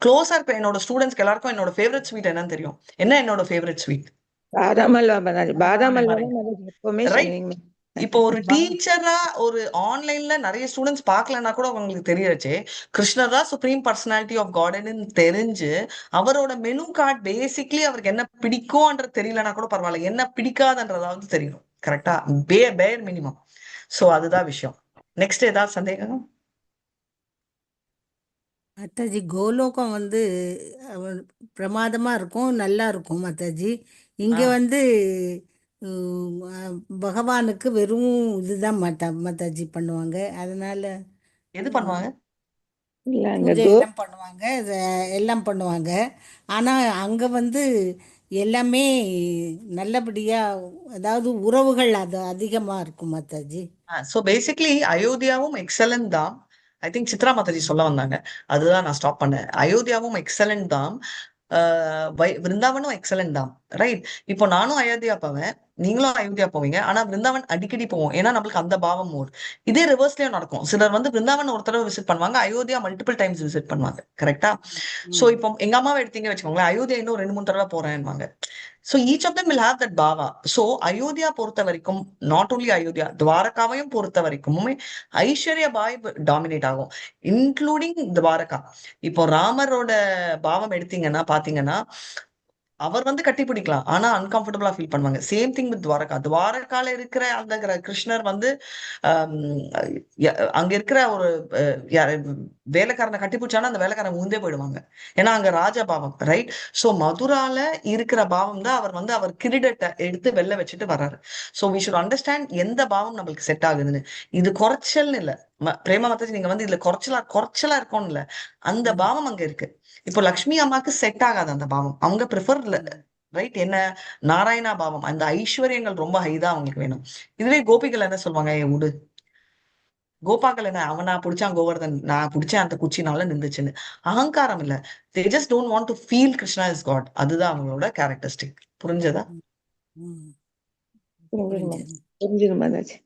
க்ளோஸா இருக்க என்னோட ஸ்டூடெண்ட்ஸ்க்கு எல்லாருக்கும் என்னோட ஃபேவரட் ஸ்வீட் என்னன்னு தெரியும். என்ன என்னோட ஃபேவரட் ஸ்வீட்? பாதாம் அல்வா மாதாஜி. பாதாம் அல்வா தான் மாதாஜி எப்பவுமே ரைட். சொல்லுவீங்க. இப்போ ஒரு டீச்சரா ஒரு ஆன்லைன்ல நிறைய ஸ்டூடெண்ட்ஸ் பார்க்கலன்னா கூட உங்களுக்கு தெரியாச்சே, கிருஷ்ணர் தான் சுப்ரீம் பர்சனாலிட்டி ஆஃப் காட்னு தெரிஞ்சு அவரோட மெனு கார்டு பேசிக்லி அவருக்கு என்ன பிடிக்கும்ன்றது தெரியலனா கூட பரவாயில்ல, என்ன பிடிக்காதுன்றதாவது தெரியும். கரெக்டா? பேர் மினிமம். சோ அதுதான் விஷயம். நெக்ஸ்ட் ஏதாவது சந்தேகம்? மாதாஜி கோலோகம் வந்து பிரமாதமா இருக்கும், நல்லா இருக்கும் மாதாஜி. இங்க வந்து பகவானுக்கு வெறும் இதுதான் மாதாஜி பண்ணுவாங்க. அதனால எது பண்ணுவாங்க? இல்ல அங்க பூஜை எல்லாம் பண்ணுவாங்க, எல்லாம் பண்ணுவாங்க. ஆனா அங்க வந்து எல்லாமே நல்லபடியா, அதாவது உறவுகள் அது அதிகமா இருக்கும் மாதாஜி. ஸோ பேசிக்லி அயோத்தியாவும் எக்ஸலன்ட் தான். ஐ திங்க் சித்ரா மாதாஜி சொல்ல வந்தாங்க, அதுதான் நான் ஸ்டாப் பண்ணேன். அயோத்தியாவும் எக்ஸலன்ட் தான், விருந்தாவனும் எக்ஸலன்ட் தான், ரைட்? இப்போ நானும் அயோத்தியா போவேன், நீங்களும் அயோத்தியா போவீங்க. ஆனா விருந்தாவன் அடிக்கடி போவோம், ஏன்னா நம்மளுக்கு அந்த பாவம் மோர். இதே ரிவர்ஸ்லயும் நடக்கும். சிலர் வந்து விருந்தாவன் ஒரு தடவை விசிட் பண்ணுவாங்க, அயோத்தியா மல்டிபிள் டைம்ஸ் விசிட் பண்ணுவாங்க. கரெக்டா? சோ இப்போ எங்க அம்மாவை எடுத்தீங்க வச்சுக்கோங்களேன், அயோத்தியா இன்னும் 2-3 தடவை போறேன்வாங்க. So each of them will have that bhava. So Ayodhya பொறுத்த வரைக்கும், நாட் ஓன்லி அயோத்தியா, துவாரகாவையும் பொறுத்த வரைக்கும் ஐஸ்வர்யா பாய் டாமினேட் ஆகும், இன்க்ளூடிங் துவாரகா. இப்போ ராமரோட பாவம் எடுத்தீங்கன்னா பாத்தீங்கன்னா அவர் வந்து கட்டி பிடிக்கலாம், ஆனா அன்கம்ஃபர்டபுளா ஃபீல் பண்ணுவாங்க. Same thing with Dwaraka. துவாரகால இருக்கிற அந்த கிருஷ்ணர் வந்து அங்க இருக்கிற ஒரு வேலைக்காரனை கட்டி பிடிச்சானா அந்த வேலைக்காரன் உந்தே போயிடுவாங்க, ஏன்னா அங்க ராஜபாவம், ரைட்? சோ மதுரால இருக்கிற பாவம் தான் அவர் வந்து அவர் கிரீடத்தை எடுத்து வெளில வச்சுட்டு வர்றாரு. சோ வி ஷுட் அண்டர்ஸ்டாண்ட் எந்த பாவம் நம்மளுக்கு செட் ஆகுதுன்னு. இது குறைச்சல்னு இல்ல பிரேமா மாதாஜி, நீங்க வந்து இதுல குறைச்சலா இருக்கும்னு இல்ல, அந்த பாவம் அங்க இருக்கு. இப்போ லக்ஷ்மி அம்மாக்கு செட் ஆகாது அந்த பாவம், அவங்க ப்ரிஃபர், ரைட்? என்ன நாராயணா பாவம், அந்த ஐஸ்வர்யங்கள் ரொம்ப ஹைதான் அவங்களுக்கு வேணும். இதுவே கோபிகள் என்ன சொல்லுவாங்க, உடு கோபாக்கள் என்ன, அவன் நான் பிடிச்சான் கோவர்தன், நான் பிடிச்சேன் அந்த குச்சினால நின்றுச்சுன்னு. அகங்காரம் இல்ல, they just don't want to feel Krishna is God. அதுதான் அவங்களோட கேரக்டரிஸ்டிக். புரிஞ்சதா? புரிஞ்சுது மாதாஜி.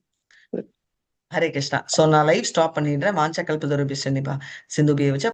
ஹரே கிருஷ்ணா. சோ நான் லைவ் ஸ்டாப் பண்ணிடுறேன். வாஞ்சா கல்பதரு பிஷனிபா சிந்து பிய வச்ச